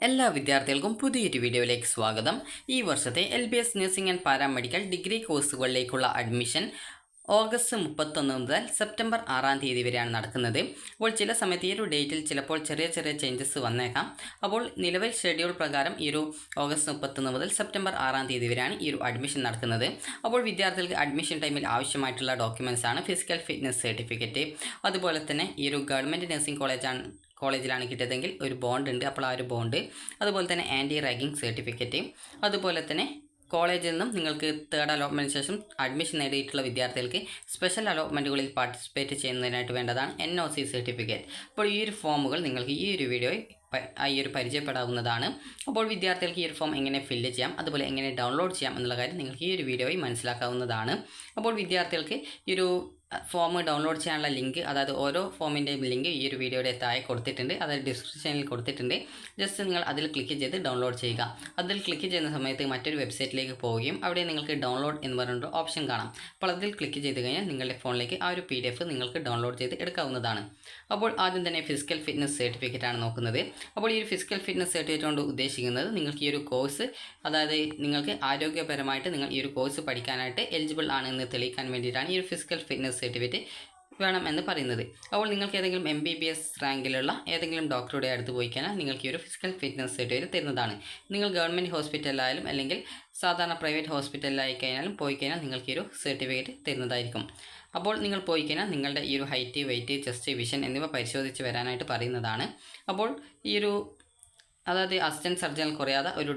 എല്ലാ വിദ്യാർത്ഥികൾക്കും പുതിയൊരു വീഡിയോയിലേക്ക് സ്വാഗതം. ഈ വർഷത്തെ LBS nursing and paramedical degree കോഴ്സുകളിലേക്കുള്ള അഡ്മിഷൻ ഓഗസ്റ്റ് 31 മുതൽ സെപ്റ്റംബർ 6 വരെയാണ് നടക്കുന്നത്. അപ്പോൾ ചില സമയത്ത് ഈ ഒരു ഡേറ്റിൽ ചിലപ്പോൾ ചെറിയ ചേഞ്ചസ് വന്നേക്കാം. അപ്പോൾ നിലവിൽ ഷെഡ്യൂൾ പ്രകാരം ഈ ഒരു ഓഗസ്റ്റ് 31 മുതൽ സെപ്റ്റംബർ 6 വരെയാണ് ഈ ഒരു അഡ്മിഷൻ നടക്കുന്നത്. അപ്പോൾ വിദ്യാർത്ഥികൾക്ക് അഡ്മിഷൻ ടൈമിൽ ആവശ്യമായിട്ടുള്ള ഡോക്യുമെൻറ്റ്സ് ആണ് ഫിസിക്കൽ ഫിറ്റ്നസ് സർട്ടിഫിക്കറ്റ്, അതുപോലെ തന്നെ ഈ ഒരു ഗവൺമെൻറ് നഴ്സിംഗ് കോളേജിലാണ് കിട്ടിയതെങ്കിൽ ഒരു ബോണ്ട് ഉണ്ട്. അപ്പോൾ ആ ഒരു ബോണ്ട്, അതുപോലെ തന്നെ ആൻറ്റി റാഗിംഗ് സർട്ടിഫിക്കറ്റ്, അതുപോലെ തന്നെ കോളേജിൽ നിന്നും നിങ്ങൾക്ക് തേർഡ് അലോട്ട്മെൻറ്റിന് ശേഷം അഡ്മിഷൻ നേടിയിട്ടുള്ള വിദ്യാർത്ഥികൾക്ക് സ്പെഷ്യൽ അലോട്ട്മെൻറ്റുകളിൽ പാർട്ടിസിപ്പേറ്റ് ചെയ്യുന്നതിനായിട്ട് വേണ്ടതാണ് NOC സർട്ടിഫിക്കറ്റ്. അപ്പോൾ ഈ ഒരു ഫോമുകൾ നിങ്ങൾക്ക് ഈ ഒരു വീഡിയോയിൽ പരിചയപ്പെടാവുന്നതാണ്. അപ്പോൾ വിദ്യാർത്ഥികൾക്ക് ഈ ഒരു ഫോം എങ്ങനെ ഫില്ല് ചെയ്യാം, അതുപോലെ എങ്ങനെ ഡൗൺലോഡ് ചെയ്യാം എന്നുള്ള കാര്യം നിങ്ങൾക്ക് ഈ ഒരു വീഡിയോയിൽ മനസ്സിലാക്കാവുന്നതാണ്. അപ്പോൾ വിദ്യാർത്ഥികൾക്ക് ഈ ഒരു ഫോം ഡൗൺലോഡ് ചെയ്യാനുള്ള ലിങ്ക്, അതായത് ഓരോ ഫോമിൻ്റെയും ലിങ്ക് ഈ ഒരു വീഡിയോയുടെ താഴെ കൊടുത്തിട്ടുണ്ട്, അതായത് ഡിസ്ക്രിപ്ഷനിൽ കൊടുത്തിട്ടുണ്ട്. ജസ്റ്റ് നിങ്ങൾ അതിൽ ക്ലിക്ക് ചെയ്ത് ഡൗൺലോഡ് ചെയ്യുക. അതിൽ ക്ലിക്ക് ചെയ്യുന്ന സമയത്ത് മറ്റൊരു വെബ്സൈറ്റിലേക്ക് പോവുകയും അവിടെ നിങ്ങൾക്ക് ഡൗൺലോഡ് എന്ന് പറഞ്ഞൊരു ഓപ്ഷൻ കാണാം. അപ്പോൾ അതിൽ ക്ലിക്ക് ചെയ്ത് കഴിഞ്ഞാൽ നിങ്ങളുടെ ഫോണിലേക്ക് ആ ഒരു PDF നിങ്ങൾക്ക് ഡൗൺലോഡ് ചെയ്ത് എടുക്കാവുന്നതാണ്. അപ്പോൾ ആദ്യം തന്നെ ഫിസിക്കൽ ഫിറ്റ്നസ് സർട്ടിഫിക്കറ്റ് ആണ് നോക്കുന്നത്. അപ്പോൾ ഈ ഒരു ഫിസിക്കൽ ഫിറ്റ്നസ് സർട്ടിഫിക്കറ്റ് കൊണ്ട് ഉദ്ദേശിക്കുന്നത് നിങ്ങൾക്ക് ഈ ഒരു കോഴ്സ്, അതായത് നിങ്ങൾക്ക് ആരോഗ്യപരമായിട്ട് നിങ്ങൾ ഈ ഒരു കോഴ്സ് പഠിക്കാനായിട്ട് എലിജിബിൾ ആണെന്ന് തെളിയിക്കാൻ വേണ്ടിയിട്ടാണ് ഈ ഒരു ഫിസിക്കൽ ഫിറ്റ്നസ് സർട്ടിഫിക്കറ്റ് വേണം എന്ന് പറയുന്നത്. അപ്പോൾ നിങ്ങൾക്ക് ഏതെങ്കിലും MBBS റാങ്കിലുള്ള ഏതെങ്കിലും ഡോക്ടറുടെ അടുത്ത് പോയി കഴിഞ്ഞാൽ നിങ്ങൾക്ക് ഈ ഒരു ഫിസിക്കൽ ഫിറ്റ്നസ് സർട്ടിഫിക്കറ്റ് തരുന്നതാണ്. നിങ്ങൾ ഗവൺമെൻറ് ഹോസ്പിറ്റലിലായാലും അല്ലെങ്കിൽ സാധാരണ പ്രൈവറ്റ് ഹോസ്പിറ്റലിലായി പോയി കഴിഞ്ഞാൽ നിങ്ങൾക്ക് ഈ ഒരു സർട്ടിഫിക്കറ്റ് തരുന്നതായിരിക്കും. അപ്പോൾ നിങ്ങൾ പോയി കഴിഞ്ഞാൽ നിങ്ങളുടെ ഈ ഒരു ഹൈറ്റ്, വെയിറ്റ്, ചെസ്റ്റ്, വിഷൻ എന്നിവ പരിശോധിച്ച് വരാനായിട്ട് പറയുന്നതാണ്. അപ്പോൾ ഈ ഒരു, അതായത് അസിസ്റ്റൻറ്റ് സർജനിൽ കുറയാതെ ഒരു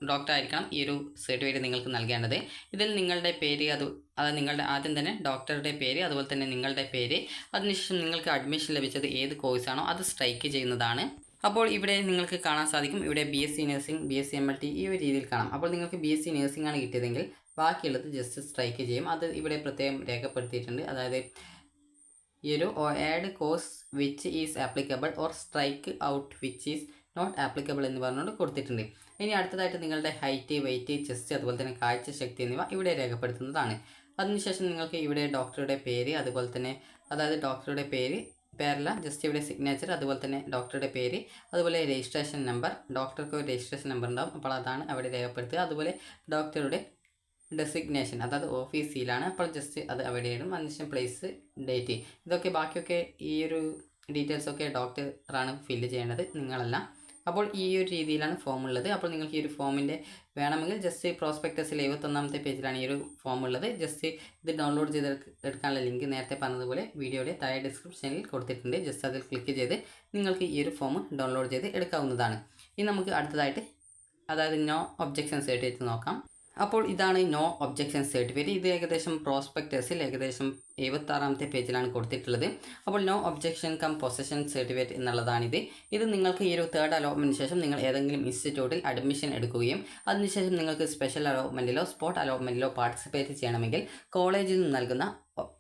ഡോക്ടറായിരിക്കണം ഈ ഒരു സർട്ടിഫിക്കറ്റ് നിങ്ങൾക്ക് നൽകേണ്ടത്. ഇതിൽ നിങ്ങളുടെ പേര്, അതായത് നിങ്ങളുടെ ആദ്യം തന്നെ ഡോക്ടറുടെ പേര്, അതുപോലെ തന്നെ നിങ്ങളുടെ പേര്, അതിനുശേഷം നിങ്ങൾക്ക് അഡ്മിഷൻ ലഭിച്ചത് ഏത് കോഴ്സാണോ അത് സ്ട്രൈക്ക് ചെയ്യുന്നതാണ്. അപ്പോൾ ഇവിടെ നിങ്ങൾക്ക് കാണാൻ സാധിക്കും, ഇവിടെ BSc നഴ്സിംഗ്, BSc MLT ഈ ഒരു രീതിയിൽ കാണാം. അപ്പോൾ നിങ്ങൾക്ക് BSc നഴ്സിംഗ് ആണ് കിട്ടിയതെങ്കിൽ ബാക്കിയുള്ളത് ജസ്റ്റ് സ്ട്രൈക്ക് ചെയ്യും. അത് ഇവിടെ പ്രത്യേകം രേഖപ്പെടുത്തിയിട്ടുണ്ട്. അതായത് ഈ ഒരു add course which is applicable or strike out which is not applicable എന്ന് പറഞ്ഞുകൊണ്ട് കൊടുത്തിട്ടുണ്ട്. ഇനി അടുത്തതായിട്ട് നിങ്ങളുടെ ഹൈറ്റ്, വെയിറ്റ്, ചെസ്റ്റ്, അതുപോലെ തന്നെ കാഴ്ചശക്തി എന്നിവ ഇവിടെ രേഖപ്പെടുത്തുന്നതാണ്. അതിനുശേഷം നിങ്ങൾക്ക് ഇവിടെ ഡോക്ടറുടെ പേര്, അതുപോലെ തന്നെ, അതായത് ഡോക്ടറുടെ പേരല്ല, ജസ്റ്റ് ഇവിടെ സിഗ്നേച്ചർ, അതുപോലെ തന്നെ ഡോക്ടറുടെ പേര്, അതുപോലെ രജിസ്ട്രേഷൻ നമ്പർ, ഡോക്ടർക്ക് ഒരു രജിസ്ട്രേഷൻ നമ്പർ ഉണ്ടാകും, അപ്പോൾ അതാണ് അവിടെ രേഖപ്പെടുത്തുക. അതുപോലെ ഡോക്ടറുടെ ഡെസിഗ്നേഷൻ, അതായത് ഓഫീസിലാണ്, അപ്പോൾ ജസ്റ്റ് അത് അവിടെ ഇടും. അതിനുശേഷം പ്ലേസ്, ഡേറ്റ്, ഇതൊക്കെ ബാക്കിയൊക്കെ ഈ ഒരു ഡീറ്റെയിൽസൊക്കെ ഡോക്ടറാണ് ഫില്ല് ചെയ്യേണ്ടത്, നിങ്ങളല്ല. അപ്പോൾ ഈ ഒരു രീതിയിലാണ് ഫോം ഉള്ളത്. അപ്പോൾ നിങ്ങൾക്ക് ഈ ഒരു ഫോമിൻ്റെ വേണമെങ്കിൽ ജസ്റ്റ് പ്രോസ്പെക്ടസിൽ 71ാമത്തെ പേജിലാണ് ഈ ഒരു ഫോം ഉള്ളത്. ജസ്റ്റ് ഇത് ഡൗൺലോഡ് ചെയ്ത് എടുക്കാനുള്ള ലിങ്ക് നേരത്തെ പറഞ്ഞതുപോലെ വീഡിയോയുടെ താഴെ ഡിസ്ക്രിപ്ഷനിൽ കൊടുത്തിട്ടുണ്ട്. ജസ്റ്റ് അതിൽ ക്ലിക്ക് ചെയ്ത് നിങ്ങൾക്ക് ഈ ഒരു ഫോം ഡൗൺലോഡ് ചെയ്ത് എടുക്കാവുന്നതാണ്. ഇനി നമുക്ക് അടുത്തതായിട്ട്, അതായത് നോ ഒബ്ജെക്ഷൻ സർട്ടിഫിക്കറ്റ് നോക്കാം. അപ്പോൾ ഇതാണ് നോ ഒബ്ജെക്ഷൻ സർട്ടിഫിക്കറ്റ്. ഇത് ഏകദേശം പ്രോസ്പെക്ടസിൽ ഏകദേശം 76ാമത്തെ പേജിലാണ് കൊടുത്തിട്ടുള്ളത്. അപ്പോൾ no objection cum possession certificate എന്നുള്ളതാണിത്. ഇത് നിങ്ങൾക്ക് ഈ ഒരു തേർഡ് അലോട്ട്മെൻറ്റിന് ശേഷം നിങ്ങൾ ഏതെങ്കിലും ഇൻസ്റ്റിറ്റ്യൂട്ടിൽ അഡ്മിഷൻ എടുക്കുകയും അതിനുശേഷം നിങ്ങൾക്ക് സ്പെഷ്യൽ അലോട്ട്മെൻറ്റിലോ സ്പോട്ട് അലോട്ട്മെൻറ്റിലോ പാർട്ടിസിപ്പേറ്റ് ചെയ്യണമെങ്കിൽ കോളേജിൽ നിന്ന് നൽകുന്ന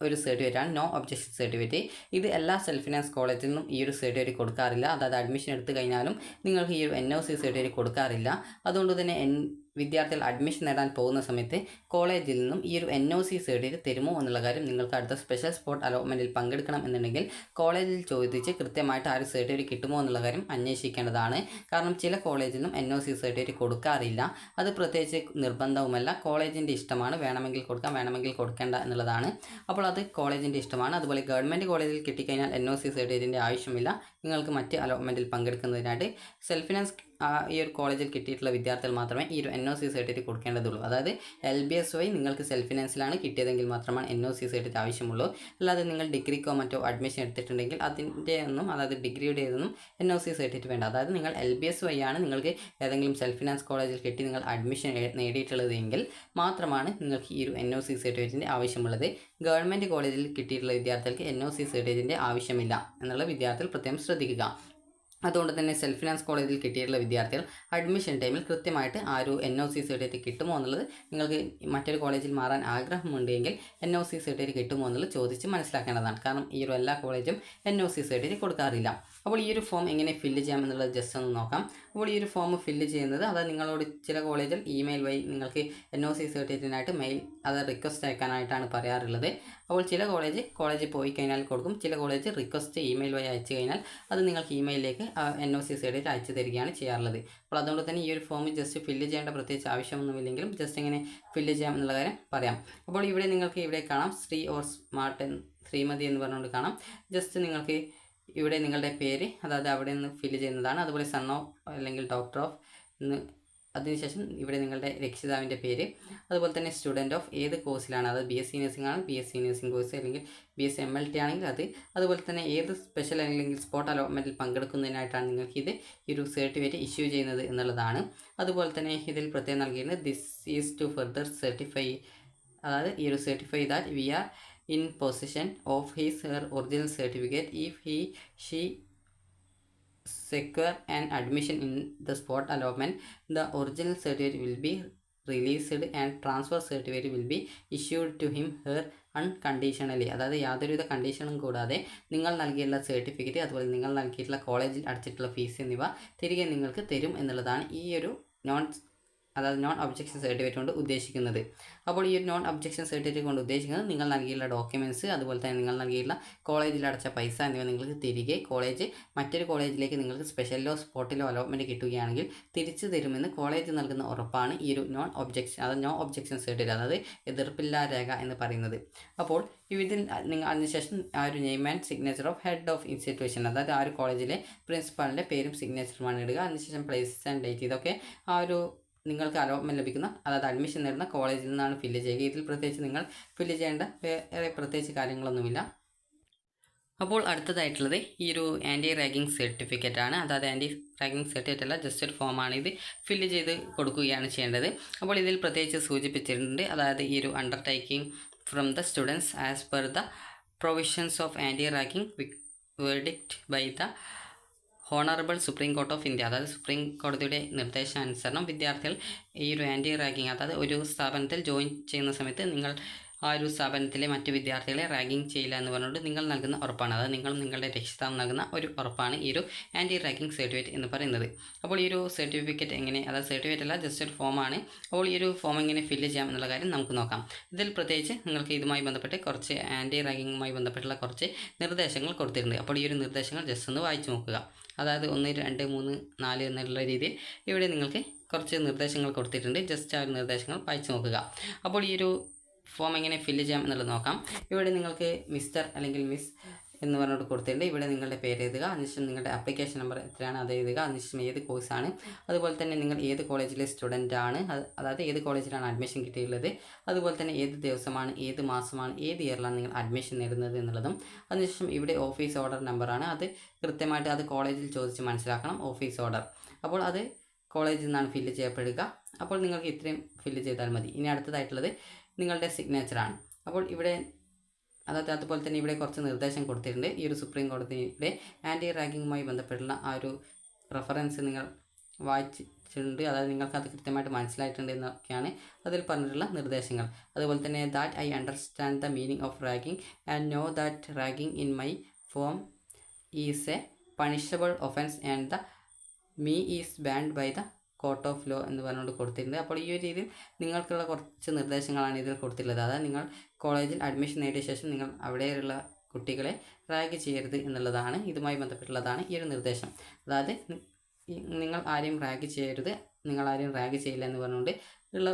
ഒരു സർട്ടിഫിക്കറ്റാണ് നോ ഒബ്ജെക്ഷൻ സർട്ടിഫിക്കറ്റ്. ഇത് എല്ലാ സെൽഫ് ഫിനാൻസ് കോളേജിൽ നിന്നും ഈ ഒരു സർട്ടിഫിക്കറ്റ് കൊടുക്കാറില്ല. അതായത് അഡ്മിഷൻ എടുത്തു കഴിഞ്ഞാലും നിങ്ങൾക്ക് ഈ ഒരു NOC സർട്ടിഫിക്കറ്റ് കൊടുക്കാറില്ല. അതുകൊണ്ട് തന്നെ വിദ്യാർത്ഥികൾ അഡ്മിഷൻ നേടാൻ പോകുന്ന സമയത്ത് കോളേജിൽ നിന്നും ഈ ഒരു NOC സർട്ടിഫിക്കറ്റ് തരുമോ എന്നുള്ള കാര്യം നിങ്ങൾക്ക് അടുത്ത സ്പെഷ്യൽ സ്പോട്ട് അലോട്ട്മെൻറ്റിൽ പങ്കെടുക്കണം എന്നുണ്ടെങ്കിൽ കോളേജിൽ ചോദിച്ച് കൃത്യമായിട്ട് ആ ഒരു സർട്ടിഫിക്കറ്റ് കിട്ടുമോ എന്നുള്ള കാര്യം അന്വേഷിക്കേണ്ടതാണ്. കാരണം ചില കോളേജിൽ നിന്നും NOC സർട്ടിഫിക്കറ്റ് കൊടുക്കാറില്ല. അത് പ്രത്യേകിച്ച് നിർബന്ധവുമല്ല, കോളേജിൻ്റെ ഇഷ്ടമാണ്. വേണമെങ്കിൽ കൊടുക്കാം, വേണമെങ്കിൽ കൊടുക്കേണ്ട എന്നുള്ളതാണ്. അപ്പോൾ അത് കോളേജിൻ്റെ ഇഷ്ടമാണ്. അതുപോലെ ഗവൺമെൻറ് കോളേജിൽ കിട്ടിക്കഴിഞ്ഞാൽ NOC സർട്ടിഫിക്കറ്റിൻ്റെ ആവശ്യമില്ല. നിങ്ങൾക്ക് മറ്റ് അലോട്ട്മെൻറ്റിൽ പങ്കെടുക്കുന്നതിനായിട്ട് സെൽഫ് ഫിനാൻസ് ഈ ഒരു കോളേജിൽ കിട്ടിയിട്ടുള്ള വിദ്യാർത്ഥികൾ മാത്രമേ ഈ ഒരു NOC സർട്ടിഫിക്കറ്റ് കൊടുക്കേണ്ടതുള്ളൂ. അതായത് LBS വഴി നിങ്ങൾക്ക് സെൽഫ് ഫിനാൻസിലാണ് കിട്ടിയതെങ്കിൽ മാത്രമാണ് NOC സർട്ടിഫിക്കറ്റ് ആവശ്യമുള്ളൂ. അല്ലാതെ നിങ്ങൾ ഡിഗ്രിക്കോ മറ്റോ അഡ്മിഷൻ എടുത്തിട്ടുണ്ടെങ്കിൽ അതിൻ്റെ ഒന്നും, അതായത് ഡിഗ്രിയുടെ ഒന്നും NOC സർട്ടിഫിക്കറ്റ് വേണ്ട. അതായത് നിങ്ങൾ LBS വഴിയാണ് നിങ്ങൾക്ക് ഏതെങ്കിലും സെൽഫ് ഫിനാൻസ് കോളേജിൽ കിട്ടി നിങ്ങൾ അഡ്മിഷൻ നേടിയിട്ടുള്ളതെങ്കിൽ മാത്രമാണ് നിങ്ങൾക്ക് ഈ ഒരു NOC സർട്ടിഫിക്കറ്റിൻ്റെ ആവശ്യമുള്ളത്. ഗവൺമെൻറ് കോളേജിൽ കിട്ടിയിട്ടുള്ള വിദ്യാർത്ഥികൾക്ക് NOC സർട്ടിഫിക്കറ്റിൻ്റെ ആവശ്യമില്ല എന്നുള്ള വിദ്യാർത്ഥികൾ പ്രത്യേകം ശ്രദ്ധിക്കുക. അതുകൊണ്ട് തന്നെ സെൽഫ് ഫിനാൻസ് കോളേജിൽ കിട്ടിയിട്ടുള്ള വിദ്യാർത്ഥികൾ അഡ്മിഷൻ ടൈമിൽ കൃത്യമായിട്ട് ആ ഒരു NOC സർട്ടിഫിക്കറ്റ് കിട്ടുമോ എന്നുള്ളത്, നിങ്ങൾക്ക് മറ്റൊരു കോളേജിൽ മാറാൻ ആഗ്രഹമുണ്ടെങ്കിൽ NOC സർട്ടിഫിക്കറ്റ് കിട്ടുമോ എന്നുള്ളത് ചോദിച്ച് മനസ്സിലാക്കേണ്ടതാണ്. കാരണം ഈ ഒരു എല്ലാ കോളേജും NOC സർട്ടിഫിക്കറ്റ് കൊടുക്കാറില്ല. അപ്പോൾ ഈ ഒരു ഫോം എങ്ങനെ ഫില്ല് ചെയ്യാം എന്നുള്ളത് ജസ്റ്റ് ഒന്ന് നോക്കാം. അപ്പോൾ ഈ ഒരു ഫോം ഫില്ല് ചെയ്യുന്നത് അതായത് നിങ്ങളോട് ചില കോളേജിൽ ഇമെയിൽ വഴി നിങ്ങൾക്ക് NOC സർട്ടിഫിക്കറ്റിനായിട്ട് മെയിൽ അത് റിക്വസ്റ്റ് അയക്കാനായിട്ടാണ് പറയാറുള്ളത്. അപ്പോൾ ചില കോളേജിൽ പോയി കഴിഞ്ഞാൽ കൊടുക്കും, ചില കോളേജ് റിക്വസ്റ്റ് ഇമെയിൽ വഴി അയച്ചു കഴിഞ്ഞാൽ അത് നിങ്ങൾക്ക് ഇമെയിലിലേക്ക് NOC സർട്ടിഫിക്കറ്റ് അയച്ചു തരികയാണ് ചെയ്യാറുള്ളത്. അപ്പോൾ അതുകൊണ്ട് തന്നെ ഈ ഒരു ഫോം ജസ്റ്റ് ഫില്ല് ചെയ്യേണ്ട പ്രത്യേകിച്ച് ആവശ്യമൊന്നുമില്ലെങ്കിലും ജസ്റ്റ് എങ്ങനെ ഫില്ല് ചെയ്യാം എന്നുള്ള കാര്യം പറയാം. അപ്പോൾ ഇവിടെ നിങ്ങൾക്ക് ഇവിടെ കാണാം ശ്രീ ഓർ സ്മാർട്ട് ശ്രീമതി എന്ന് പറഞ്ഞുകൊണ്ട് കാണാം. ജസ്റ്റ് നിങ്ങൾക്ക് ഇവിടെ നിങ്ങളുടെ പേര് അതായത് അവിടെ നിന്ന് ഫില്ല് ചെയ്യുന്നതാണ്. അതുപോലെ സൺ ഓഫ് അല്ലെങ്കിൽ ഡോക്ടർ ഓഫ് എന്ന്, അതിനുശേഷം ഇവിടെ നിങ്ങളുടെ രക്ഷിതാവിൻ്റെ പേര്, അതുപോലെ തന്നെ സ്റ്റുഡൻറ്റ് ഓഫ് ഏത് കോഴ്സിലാണ്, അതായത് BSc നഴ്സിംഗ് ആണ് BSc നഴ്സിംഗ് കോഴ്സ്, അല്ലെങ്കിൽ BSc MLT ആണെങ്കിൽ അത്, അതുപോലെ തന്നെ ഏത് സ്പെഷ്യൽ അല്ലെങ്കിൽ സ്പോട്ട് അലോട്ട്മെൻറ്റിൽ പങ്കെടുക്കുന്നതിനായിട്ടാണ് നിങ്ങൾക്ക് ഈ ഒരു സർട്ടിഫിക്കറ്റ് ഇഷ്യൂ ചെയ്യുന്നത് എന്നുള്ളതാണ്. അതുപോലെ തന്നെ ഇതിൽ പ്രത്യേകം നൽകിയിരുന്നത് this is to further certify, അതായത് ഈ ഒരു certify that we are in possession of his her original certificate if she secure an admission in the spot allotment, the original certificate will be released and transfer certificate will be issued to him her unconditionally, അതായത് യാതൊരുവിധ കണ്ടീഷനും കൂടാതെ നിങ്ങൾ നൽകിയിട്ടുള്ള certificate അതുപോലെ നിങ്ങൾ നൽകിയിട്ടുള്ള കോളേജിൽ അടച്ചിട്ടുള്ള fees എന്നിവ തിരികെ നിങ്ങൾക്ക് തരും എന്നുള്ളതാണ് ഈ ഒരു നോൺ ഒബ്ജക്ഷൻ സർട്ടിഫിക്കറ്റ് കൊണ്ട് ഉദ്ദേശിക്കുന്നത്. അപ്പോൾ ഈ ഒരു നോൺ ഒബ്ജക്ഷൻ സർട്ടിഫിക്കറ്റ് കൊണ്ട് ഉദ്ദേശിക്കുന്നത് നിങ്ങൾ നൽകിയുള്ള ഡോക്യുമെൻറ്റ്സ് അതുപോലെ തന്നെ നിങ്ങൾ നൽകിയുള്ള കോളേജിൽ അടച്ച പൈസ എന്നിവ നിങ്ങൾക്ക് തിരികെ മറ്റൊരു കോളേജിലേക്ക് നിങ്ങൾക്ക് സ്പെഷ്യലോ സ്പോട്ടിലോ അലോട്ട്മെൻറ്റ് കിട്ടുകയാണെങ്കിൽ തിരിച്ചു തരുമെന്ന് കോളേജ് നൽകുന്ന ഉറപ്പാണ് ഈ ഒരു നോ ഒബ്ജക്ഷൻ സർട്ടിഫിക്കറ്റ്, അതായത് എതിർപ്പില്ലാ രേഖ എന്ന് പറയുന്നത്. അപ്പോൾ ഇതിൽ നിങ്ങൾ അതിനുശേഷം ആ ഒരു name and signature of head of institution, അതായത് ആ ഒരു കോളേജിലെ പ്രിൻസിപ്പാളിൻ്റെ പേരും സിഗ്നേച്ചറുമാണ് ഇടുക. അതിനുശേഷം പ്ലേസ് ആൻഡ് ഡേറ്റ്, ഇതൊക്കെ ആ ഒരു നിങ്ങൾക്ക് അലോട്ട്മെൻറ്റ് ലഭിക്കുന്ന അതായത് അഡ്മിഷൻ നേടുന്ന കോളേജിൽ നിന്നാണ് ഫില്ല് ചെയ്യുക. ഇതിൽ പ്രത്യേകിച്ച് നിങ്ങൾ ഫില്ല് ചെയ്യേണ്ട വേറെ പ്രത്യേകിച്ച് കാര്യങ്ങളൊന്നുമില്ല. അപ്പോൾ അടുത്തതായിട്ടുള്ളത് ഈ ഒരു ആൻറ്റി റാഗിങ് സർട്ടിഫിക്കറ്റ് ആണ്. അതായത് ആൻറ്റി റാഗിങ് സർട്ടിഫിക്കറ്റ് അല്ല, ജസ്റ്റ് ഒരു ഫോമാണ്. ഇത് ഫില്ല് ചെയ്ത് കൊടുക്കുകയാണ് ചെയ്യേണ്ടത്. അപ്പോൾ ഇതിൽ പ്രത്യേകിച്ച് സൂചിപ്പിച്ചിട്ടുണ്ട്, അതായത് ഈ ഒരു undertaking from the students as per the provisions of anti ragging verdict by the honourable Supreme Court of India, അതായത് സുപ്രീം കോടതിയുടെ നിർദ്ദേശാനുസരണം വിദ്യാർത്ഥികൾ ഈ ഒരു ആൻറ്റി റാഗിങ്, അതായത് ഒരു സ്ഥാപനത്തിൽ ജോയിൻ ചെയ്യുന്ന സമയത്ത് നിങ്ങൾ ആ ഒരു സ്ഥാപനത്തിലെ മറ്റ് വിദ്യാർത്ഥികളെ റാഗിങ് ചെയ്യില്ല എന്ന് പറഞ്ഞുകൊണ്ട് നിങ്ങൾ നൽകുന്ന ഉറപ്പാണ്, അതായത് നിങ്ങളുടെ രക്ഷിതാവ് നൽകുന്ന ഒരു ഉറപ്പാണ് ഈ ഒരു ആൻറ്റി റാഗിങ് സർട്ടിഫിക്കറ്റ് എന്ന് പറയുന്നത്. അപ്പോൾ ഈ ഒരു സർട്ടിഫിക്കറ്റ് എങ്ങനെ, അതായത് സർട്ടിഫിക്കറ്റ് അല്ല ജസ്റ്റ് ഒരു ഫോമാണ്. അപ്പോൾ ഈ ഒരു ഫോം എങ്ങനെ ഫില്ല് ചെയ്യാം എന്നുള്ള കാര്യം നമുക്ക് നോക്കാം. ഇതിൽ പ്രത്യേകിച്ച് നിങ്ങൾക്ക് ഇതുമായി ബന്ധപ്പെട്ട് കുറച്ച് ആൻറ്റി റാഗിങ്ങുമായി ബന്ധപ്പെട്ടുള്ള കുറച്ച് നിർദ്ദേശങ്ങൾ കൊടുത്തിട്ടുണ്ട്. അപ്പോൾ ഈ ഒരു നിർദ്ദേശങ്ങൾ ജസ്റ്റ് ഒന്ന് വായിച്ചു നോക്കുക. അതായത് 1, 2, 3, 4 എന്നുള്ള രീതിയിൽ ഇവിടെ നിങ്ങൾക്ക് കുറച്ച് നിർദ്ദേശങ്ങൾ കൊടുത്തിട്ടുണ്ട്. ജസ്റ്റ് ആ ഒരു നിർദ്ദേശങ്ങൾ വായിച്ചു നോക്കുക. അപ്പോൾ ഈ ഒരു ഫോം എങ്ങനെ ഫില്ല് ചെയ്യാം എന്നുള്ളത് നോക്കാം. ഇവിടെ നിങ്ങൾക്ക് മിസ്റ്റർ അല്ലെങ്കിൽ മിസ് എന്ന് പറഞ്ഞിട്ട് കൊടുത്തിട്ടുണ്ട്. ഇവിടെ നിങ്ങളുടെ പേര് എഴുതുക, അതിനുശേഷം നിങ്ങളുടെ ആപ്ലിക്കേഷൻ നമ്പർ എത്രയാണ് അത് എഴുതുക, അതിനുശേഷം ഏത് കോഴ്സാണ്, അതുപോലെ തന്നെ നിങ്ങൾ ഏത് കോളേജിലെ സ്റ്റുഡൻ്റ് ആണ്, അതായത് ഏത് കോളേജിലാണ് അഡ്മിഷൻ കിട്ടിയിട്ടുള്ളത്, അതുപോലെ തന്നെ ഏത് ദിവസമാണ്, ഏത് മാസമാണ്, ഏത് ഇയറിലാണ് നിങ്ങൾ അഡ്മിഷൻ നേടുന്നത് എന്നുള്ളതും. അതിനുശേഷം ഇവിടെ ഓഫീസ് ഓർഡർ നമ്പറാണ്, അത് കൃത്യമായിട്ട് അത് കോളേജിൽ ചോദിച്ച് മനസ്സിലാക്കണം, ഓഫീസ് ഓർഡർ. അപ്പോൾ അത് കോളേജിൽ നിന്നാണ് ഫില്ല് ചെയ്യപ്പെടുക. അപ്പോൾ നിങ്ങൾക്ക് ഇത്രയും ഫില്ല് ചെയ്താൽ മതി. ഇനി അടുത്തതായിട്ടുള്ളത് നിങ്ങളുടെ സിഗ്നേച്ചറാണ്. അപ്പോൾ ഇവിടെ അതുപോലെ തന്നെ ഇവിടെ കുറച്ച് നിർദ്ദേശം കൊടുത്തിട്ടുണ്ട്. ഈ ഒരു സുപ്രീം കോടതിയുടെ ആൻറ്റി റാഗിങ്ങുമായി ബന്ധപ്പെട്ടുള്ള ആ ഒരു റെഫറൻസ് നിങ്ങൾ വായിച്ചിട്ടുണ്ട്, അതായത് നിങ്ങൾക്ക് അത് കൃത്യമായിട്ട് മനസ്സിലായിട്ടുണ്ട് എന്നൊക്കെയാണ് അതിൽ പറഞ്ഞിട്ടുള്ള നിർദ്ദേശങ്ങൾ. അതുപോലെ തന്നെ that I understand the meaning of ragging and know that ragging in my form is a punishable offence and the me is banned by the court of law എന്ന് പറഞ്ഞുകൊണ്ട് കൊടുത്തിട്ടുണ്ട്. അപ്പോൾ ഈ ഒരു രീതിയിൽ നിങ്ങൾക്കുള്ള കുറച്ച് നിർദ്ദേശങ്ങളാണ് ഇതിൽ കൊടുത്തിട്ടുള്ളത്. അതായത് നിങ്ങൾ കോളേജിൽ അഡ്മിഷൻ നേടിയ ശേഷം നിങ്ങൾ അവിടെയുള്ള കുട്ടികളെ റാഗ് ചെയ്യരുത് എന്നുള്ളതാണ്, ഇതുമായി ബന്ധപ്പെട്ടുള്ളതാണ് ഈ ഒരു നിർദ്ദേശം. അതായത് നിങ്ങൾ ആരെയും റാഗ് ചെയ്യരുത്, നിങ്ങൾ ആരെയും റാഗ് ചെയ്യില്ല എന്ന് പറഞ്ഞുകൊണ്ട് ഉള്ള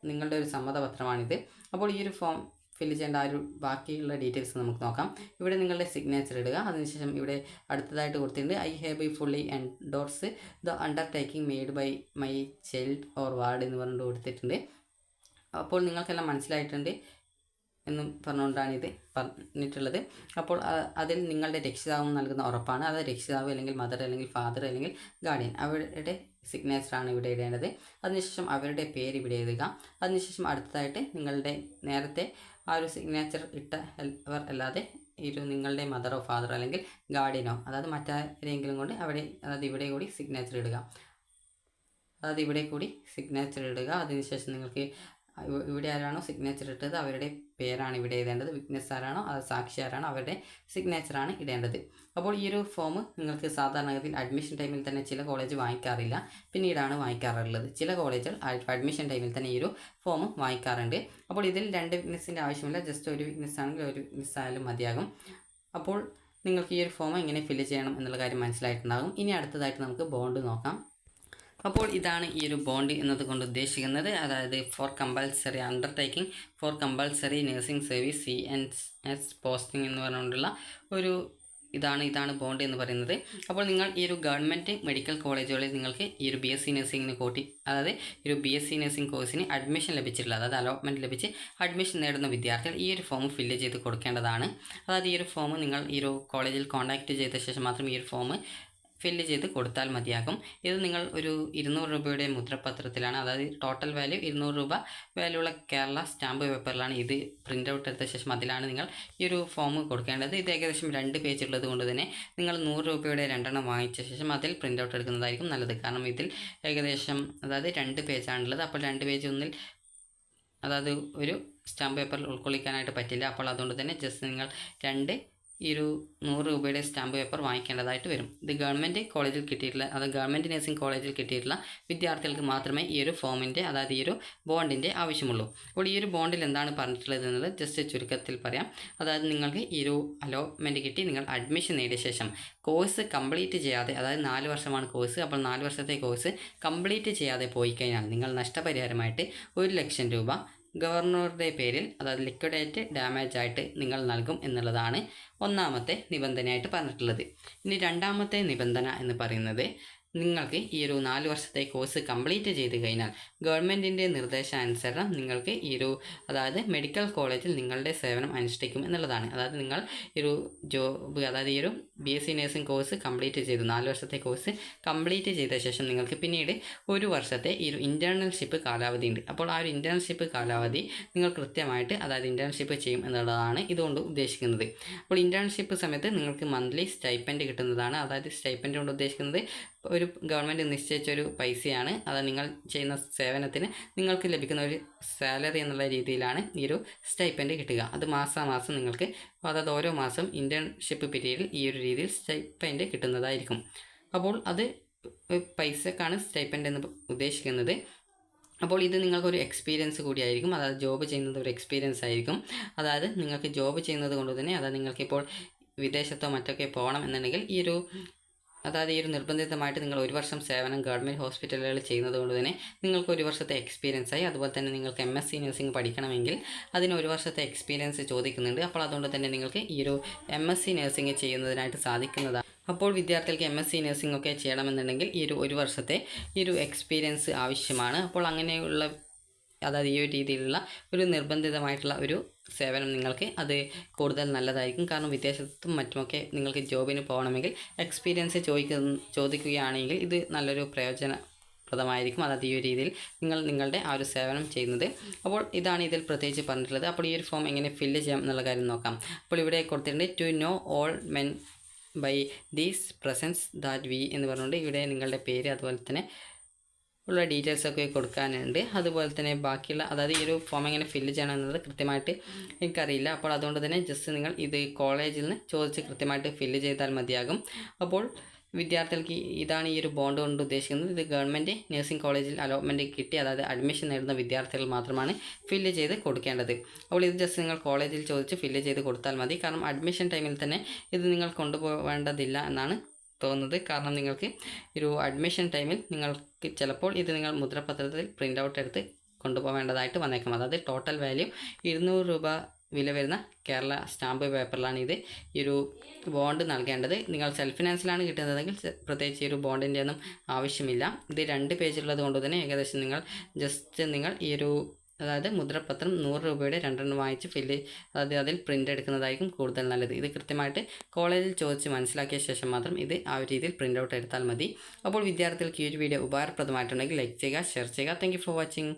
നിങ്ങളുടെ ഒരു സമ്മതപത്രമാണിത്. അപ്പോൾ ഈ ഒരു ഫോം ഫില്ല് ചെയ്യേണ്ട ആ ഒരു ബാക്കിയുള്ള ഡീറ്റെയിൽസ് നമുക്ക് നോക്കാം. ഇവിടെ നിങ്ങളുടെ സിഗ്നേച്ചർ ഇടുക. അതിനുശേഷം ഇവിടെ അടുത്തതായിട്ട് കൊടുത്തിട്ടുണ്ട് I have by fully endorse the undertaking made by my child or ward എന്ന് പറഞ്ഞുകൊണ്ട് കൊടുത്തിട്ടുണ്ട്. അപ്പോൾ നിങ്ങൾക്കെല്ലാം മനസ്സിലായിട്ടുണ്ട് എന്നും പറഞ്ഞുകൊണ്ടാണ് ഇത് പറഞ്ഞിട്ടുള്ളത്. അപ്പോൾ അതിൽ നിങ്ങളുടെ രക്ഷിതാവ് നൽകുന്ന ഉറപ്പാണ്, അത് രക്ഷിതാവ് അല്ലെങ്കിൽ മദർ അല്ലെങ്കിൽ ഫാദർ അല്ലെങ്കിൽ ഗാർഡിയൻ അവരുടെ സിഗ്നേച്ചറാണ് ഇവിടെ ഇടേണ്ടത്. അതിനുശേഷം അവരുടെ പേര് ഇവിടെ എഴുതുക. അതിനുശേഷം അടുത്തതായിട്ട് നിങ്ങളുടെ നേരത്തെ ആ ഒരു സിഗ്നേച്ചർ ഇട്ടവർ അല്ലാതെ നിങ്ങളുടെ മദറോ ഫാദറോ അല്ലെങ്കിൽ ഗാർഡിയനോ, അതായത് മറ്റാരെങ്കിലും കൊണ്ട് അതായത് ഇവിടെ കൂടി സിഗ്നേച്ചർ ഇടുക. അതിനുശേഷം നിങ്ങൾക്ക് ഇവിടെ ആരാണോ സിഗ്നേച്ചർ ഇട്ടത് അവരുടെ പേരാണ് ഇവിടെ എഴുതേണ്ടത്. വിറ്റ്നസ് ആരാണോ അത് സാക്ഷി ആരാണോ അവരുടെ സിഗ്നേച്ചറാണ് ഇടേണ്ടത്. അപ്പോൾ ഈ ഒരു ഫോം നിങ്ങൾക്ക് സാധാരണഗതിയിൽ അഡ്മിഷൻ ടൈമിൽ തന്നെ ചില കോളേജ് വാങ്ങിക്കാറില്ല, പിന്നീടാണ് വാങ്ങിക്കാറുള്ളത്. ചില കോളേജുകൾ അഡ്മിഷൻ ടൈമിൽ തന്നെ ഈ ഒരു ഫോം വാങ്ങിക്കാറുണ്ട്. അപ്പോൾ ഇതിൽ 2 വിറ്റ്നസിൻ്റെ ആവശ്യമില്ല, ജസ്റ്റ് ഒരു വിറ്റ്നസ് ആണെങ്കിൽ ഒരു വിറ്റ്നസ് ആയാലും മതിയാകും. അപ്പോൾ നിങ്ങൾക്ക് ഈ ഒരു ഫോം എങ്ങനെ ഫില്ല് ചെയ്യണം എന്നുള്ള കാര്യം മനസ്സിലായിട്ടുണ്ടാകും. ഇനി അടുത്തതായിട്ട് നമുക്ക് ബോണ്ട് നോക്കാം. അപ്പോൾ ഇതാണ് ഈ ഒരു ബോണ്ട് എന്നതുകൊണ്ട് ഉദ്ദേശിക്കുന്നത്. അതായത് for compulsory undertaking for compulsory nursing service CNS posting എന്ന് പറഞ്ഞുകൊണ്ടുള്ള ഒരു ഇതാണ് ബോണ്ട് എന്ന് പറയുന്നത്. അപ്പോൾ നിങ്ങൾ ഈ ഒരു ഗവൺമെൻറ് മെഡിക്കൽ കോളേജുകളിൽ നിങ്ങൾക്ക് ഈ ഒരു BSc നഴ്സിംഗിന് അതായത് ഈ ഒരു BSc നഴ്സിംഗ് കോഴ്സിന് അഡ്മിഷൻ ലഭിച്ചിട്ടുള്ള, അതായത് അലോട്ട്മെൻറ്റ് ലഭിച്ച് അഡ്മിഷൻ നേടുന്ന വിദ്യാർത്ഥികൾ ഈ ഒരു ഫോം ഫില്ല് ചെയ്ത് കൊടുക്കേണ്ടതാണ്. അതായത് ഈ ഒരു ഫോം നിങ്ങൾ ഈ ഒരു കോളേജിൽ കോൺടാക്റ്റ് ചെയ്ത ശേഷം മാത്രം ഈ ഒരു ഫോം ഫില്ല് ചെയ്ത് കൊടുത്താൽ മതിയാകും. ഇത് നിങ്ങൾ ഒരു 200 രൂപയുടെ മുദ്രപത്രത്തിലാണ്, അതായത് ടോട്ടൽ വാല്യൂ 200 രൂപ വാല്യൂ ഉള്ള കേരള സ്റ്റാമ്പ് പേപ്പറിലാണ് ഇത് പ്രിൻ്റ് ഔട്ട് എടുത്ത ശേഷം അതിലാണ് നിങ്ങൾ ഈ ഒരു ഫോം കൊടുക്കേണ്ടത്. ഇത് ഏകദേശം 2 പേജ് ഉള്ളത് കൊണ്ട് തന്നെ നിങ്ങൾ 100 രൂപയുടെ 2 എണ്ണം വാങ്ങിച്ച ശേഷം അതിൽ പ്രിൻ്റ് ഔട്ട് എടുക്കുന്നതായിരിക്കും നല്ലത്. കാരണം ഇതിൽ ഏകദേശം അതായത് 2 പേജാണുള്ളത്. അപ്പോൾ 2 പേജ് ഒന്നിൽ അതായത് ഒരു സ്റ്റാമ്പ് പേപ്പറിൽ ഉൾക്കൊള്ളിക്കാനായിട്ട് പറ്റില്ല. അപ്പോൾ അതുകൊണ്ട് തന്നെ ജസ്റ്റ് നിങ്ങൾ 2 ഈ ഒരു 100 രൂപയുടെ സ്റ്റാമ്പ് പേപ്പർ വാങ്ങിക്കേണ്ടതായിട്ട് വരും. ഇത് ഗവൺമെൻറ് കോളേജിൽ കിട്ടിയിട്ടുള്ള, അതായത് ഗവൺമെൻറ് നഴ്സിംഗ് കോളേജിൽ കിട്ടിയിട്ടുള്ള വിദ്യാർത്ഥികൾക്ക് മാത്രമേ ഈ ഒരു ഫോമിൻ്റെ, അതായത് ഈ ഒരു ബോണ്ടിൻ്റെ ആവശ്യമുള്ളൂ. അപ്പോൾ ഈ ഒരു ബോണ്ടിൽ എന്താണ് പറഞ്ഞിട്ടുള്ളത് എന്നത് ജസ്റ്റ് ചുരുക്കത്തിൽ പറയാം. അതായത് നിങ്ങൾക്ക് ഈ ഒരു അലോട്ട്മെൻറ്റ് കിട്ടി, നിങ്ങൾ അഡ്മിഷൻ നേടിയ ശേഷം കോഴ്സ് കംപ്ലീറ്റ് ചെയ്യാതെ, അതായത് 4 വർഷമാണ് കോഴ്സ്, അപ്പോൾ 4 വർഷത്തെ കോഴ്സ് കംപ്ലീറ്റ് ചെയ്യാതെ പോയി കഴിഞ്ഞാൽ നിങ്ങൾ നഷ്ടപരിഹാരമായിട്ട് 1 ലക്ഷം രൂപ ഗവർണറുടെ പേരിൽ, അതായത് ലിക്വിഡേറ്റ് ഡാമേജ് ആയിട്ട് നിങ്ങൾ നൽകും എന്നുള്ളതാണ് ഒന്നാമത്തെ നിബന്ധനയായിട്ട് പറഞ്ഞിട്ടുള്ളത്. ഇനി രണ്ടാമത്തെ നിബന്ധന എന്ന് പറയുന്നത് നിങ്ങൾക്ക് ഈ ഒരു 4 വർഷത്തെ കോഴ്സ് കംപ്ലീറ്റ് ചെയ്ത് കഴിഞ്ഞാൽ ഗവൺമെൻറ്റിൻ്റെ നിർദ്ദേശാനുസരണം നിങ്ങൾക്ക് ഈ ഒരു അതായത് മെഡിക്കൽ കോളേജിൽ നിങ്ങളുടെ സേവനം അനുഷ്ഠിക്കും എന്നുള്ളതാണ്. അതായത് നിങ്ങൾ ഈ ഒരു ജോബ്, അതായത് ഈ ഒരു BSc നഴ്സിംഗ് കോഴ്സ് കംപ്ലീറ്റ് ചെയ്തു, 4 വർഷത്തെ കോഴ്സ് കംപ്ലീറ്റ് ചെയ്ത ശേഷം നിങ്ങൾക്ക് പിന്നീട് 1 വർഷത്തെ ഈ ഒരു ഇൻറ്റേൺഷിപ്പ് കാലാവധി ഉണ്ട്. അപ്പോൾ ആ ഒരു ഇൻറ്റേൺഷിപ്പ് കാലാവധി നിങ്ങൾ കൃത്യമായിട്ട് അതായത് ഇൻറ്റേൺഷിപ്പ് ചെയ്യും എന്നുള്ളതാണ് ഇതുകൊണ്ട് ഉദ്ദേശിക്കുന്നത്. അപ്പോൾ ഇൻറ്റേൺഷിപ്പ് സമയത്ത് നിങ്ങൾക്ക് മന്ത്ലി സ്റ്റൈപ്പൻഡ് കിട്ടുന്നതാണ്. അതായത് സ്റ്റൈപ്പൻഡ് കൊണ്ട് ഉദ്ദേശിക്കുന്നത് ഒരു ഗവൺമെൻറ് നിശ്ചയിച്ചൊരു പൈസയാണ്. അത് നിങ്ങൾ ചെയ്യുന്ന സേവനത്തിന് നിങ്ങൾക്ക് ലഭിക്കുന്ന ഒരു സാലറി എന്നുള്ള രീതിയിലാണ് ഈ ഒരു സ്റ്റൈപ്പൻഡ് കിട്ടുക. അത് മാസം നിങ്ങൾക്ക്, അതായത് ഓരോ മാസം ഇൻറ്റേൺഷിപ്പ് പീരീഡിൽ ഈ ഒരു രീതിയിൽ സ്റ്റൈപ്പൻഡ് കിട്ടുന്നതായിരിക്കും. അപ്പോൾ അത് പൈസക്കാണ് സ്റ്റൈപ്പൻഡ് എന്ന് ഉദ്ദേശിക്കുന്നത്. അപ്പോൾ ഇത് നിങ്ങൾക്കൊരു എക്സ്പീരിയൻസ് കൂടിയായിരിക്കും, അതായത് ജോബ് ചെയ്യുന്നത് ഒരു എക്സ്പീരിയൻസ് ആയിരിക്കും. അതായത് നിങ്ങൾക്ക് ജോബ് ചെയ്യുന്നത് കൊണ്ട് തന്നെ, അതായത് നിങ്ങൾക്കിപ്പോൾ വിദേശത്തോ മറ്റൊക്കെ പോകണം എന്നുണ്ടെങ്കിൽ ഈ ഒരു അതായത് ഈ ഒരു നിർബന്ധിതമായിട്ട് നിങ്ങൾ 1 വർഷം സേവനം ഗവൺമെൻറ് ഹോസ്പിറ്റലുകളിൽ ചെയ്യുന്നത് കൊണ്ട് തന്നെ നിങ്ങൾക്ക് 1 വർഷത്തെ എക്സ്പീരിയൻസ് ആയി. അതുപോലെ തന്നെ നിങ്ങൾക്ക് MSc നഴ്സിംഗ് പഠിക്കണമെങ്കിൽ അതിന് 1 വർഷത്തെ എക്സ്പീരിയൻസ് ചോദിക്കുന്നുണ്ട്. അപ്പോൾ അതുകൊണ്ട് തന്നെ നിങ്ങൾക്ക് ഈ ഒരു MSc നഴ്സിംഗ് ചെയ്യുന്നതിനായിട്ട് സാധിക്കുന്നതാണ്. അപ്പോൾ വിദ്യാർത്ഥികൾക്ക് MSc നഴ്സിംഗ് ഒക്കെ ചെയ്യണമെന്നുണ്ടെങ്കിൽ ഈ ഒരു 1 വർഷത്തെ ഈ ഒരു എക്സ്പീരിയൻസ് ആവശ്യമാണ്. അപ്പോൾ അങ്ങനെയുള്ള അതായത് ഈ ഒരു രീതിയിലുള്ള ഒരു നിർബന്ധിതമായിട്ടുള്ള ഒരു സേവനം നിങ്ങൾക്ക് അത് കൂടുതൽ നല്ലതായിരിക്കും. കാരണം വിദേശത്തും മറ്റുമൊക്കെ നിങ്ങൾക്ക് ജോബിന് പോകണമെങ്കിൽ എക്സ്പീരിയൻസ് ചോദിക്കുകയാണെങ്കിൽ ഇത് നല്ലൊരു പ്രയോജനപ്രദമായിരിക്കും. അതായത് ഈ ഒരു രീതിയിൽ നിങ്ങളുടെ ആ ഒരു സേവനം ചെയ്യുന്നത്. അപ്പോൾ ഇതാണ് ഇതിൽ പ്രത്യേകിച്ച് പറഞ്ഞിട്ടുള്ളത്. അപ്പോൾ ഈ ഒരു ഫോം എങ്ങനെ ഫില്ല് ചെയ്യാം എന്നുള്ള കാര്യം നോക്കാം. അപ്പോൾ ഇവിടെ കൊടുത്തിട്ടുണ്ട് to know all men by these presents that we എന്ന് പറഞ്ഞുകൊണ്ട് ഇവിടെ നിങ്ങളുടെ പേര് അതുപോലെ തന്നെ ഉള്ള ഡീറ്റെയിൽസൊക്കെ കൊടുക്കാനുണ്ട്. അതുപോലെ തന്നെ ബാക്കിയുള്ള, അതായത് ഈ ഒരു ഫോം എങ്ങനെ ഫില്ല് ചെയ്യണം എന്നത് കൃത്യമായിട്ട് എനിക്കറിയില്ല. അപ്പോൾ അതുകൊണ്ട് തന്നെ ജസ്റ്റ് നിങ്ങൾ ഇത് കോളേജിൽ നിന്ന് ചോദിച്ച് കൃത്യമായിട്ട് ഫില്ല് ചെയ്താൽ മതിയാകും. അപ്പോൾ വിദ്യാർത്ഥികൾക്ക് ഇതാണ് ഈ ഒരു ബോണ്ട് കൊണ്ട് ഉദ്ദേശിക്കുന്നത്. ഇത് ഗവൺമെൻറ് നഴ്സിംഗ് കോളേജിൽ അലോട്ട്മെൻറ്റ് കിട്ടി, അതായത് അഡ്മിഷൻ നേടുന്ന വിദ്യാർത്ഥികൾ മാത്രമാണ് ഫില്ല് ചെയ്ത് കൊടുക്കേണ്ടത്. അപ്പോൾ ഇത് ജസ്റ്റ് നിങ്ങൾ കോളേജിൽ ചോദിച്ച് ഫില്ല് ചെയ്ത് കൊടുത്താൽ മതി. കാരണം അഡ്മിഷൻ ടൈമിൽ തന്നെ ഇത് നിങ്ങൾ കൊണ്ടുപോകേണ്ടതില്ല എന്നാണ് തോന്നുന്നത്. കാരണം നിങ്ങൾക്ക് ഒരു അഡ്മിഷൻ ടൈമിൽ നിങ്ങൾക്ക് ചിലപ്പോൾ ഇത് നിങ്ങൾ മുദ്രപത്രത്തിൽ പ്രിൻ്റ് ഔട്ട് എടുത്ത് കൊണ്ടുപോകേണ്ടതായിട്ട് വന്നേക്കാം. അതായത് ടോട്ടൽ വാല്യൂ 200 രൂപ വില വരുന്ന കേരള സ്റ്റാമ്പ് പേപ്പറിലാണ് ഇത് ഈ ഒരു ബോണ്ട് നൽകേണ്ടത്. നിങ്ങൾ സെൽഫ് ഫിനാൻസിലാണ് കിട്ടുന്നതെങ്കിൽ പ്രത്യേകിച്ച് ഈ ഒരു ബോണ്ടിൻ്റെ ഒന്നും ആവശ്യമില്ല. ഇത് 2 പേജുള്ളത് കൊണ്ട് തന്നെ ഏകദേശം നിങ്ങൾ ഈ ഒരു അതായത് മുദ്രപത്രം 100 രൂപയുടെ 2 എണ്ണം വാങ്ങിച്ച് അതായത് അതിൽ പ്രിൻ്റ് എടുക്കുന്നതായിരിക്കും കൂടുതൽ നല്ലത്. ഇത് കൃത്യമായിട്ട് കോളേജിൽ ചോദിച്ച് മനസ്സിലാക്കിയ ശേഷം മാത്രം ഇത് ആ ഒരു രീതിയിൽ പ്രിൻ്റ് ഔട്ട് എടുത്താൽ മതി. അപ്പോൾ വിദ്യാർത്ഥികൾക്ക് ഈ ഒരു വീഡിയോ ഉപകാരപ്രദമായിട്ടുണ്ടെങ്കിൽ ലൈക്ക് ചെയ്യുക, ഷെയർ ചെയ്യുക. Thank you for watching.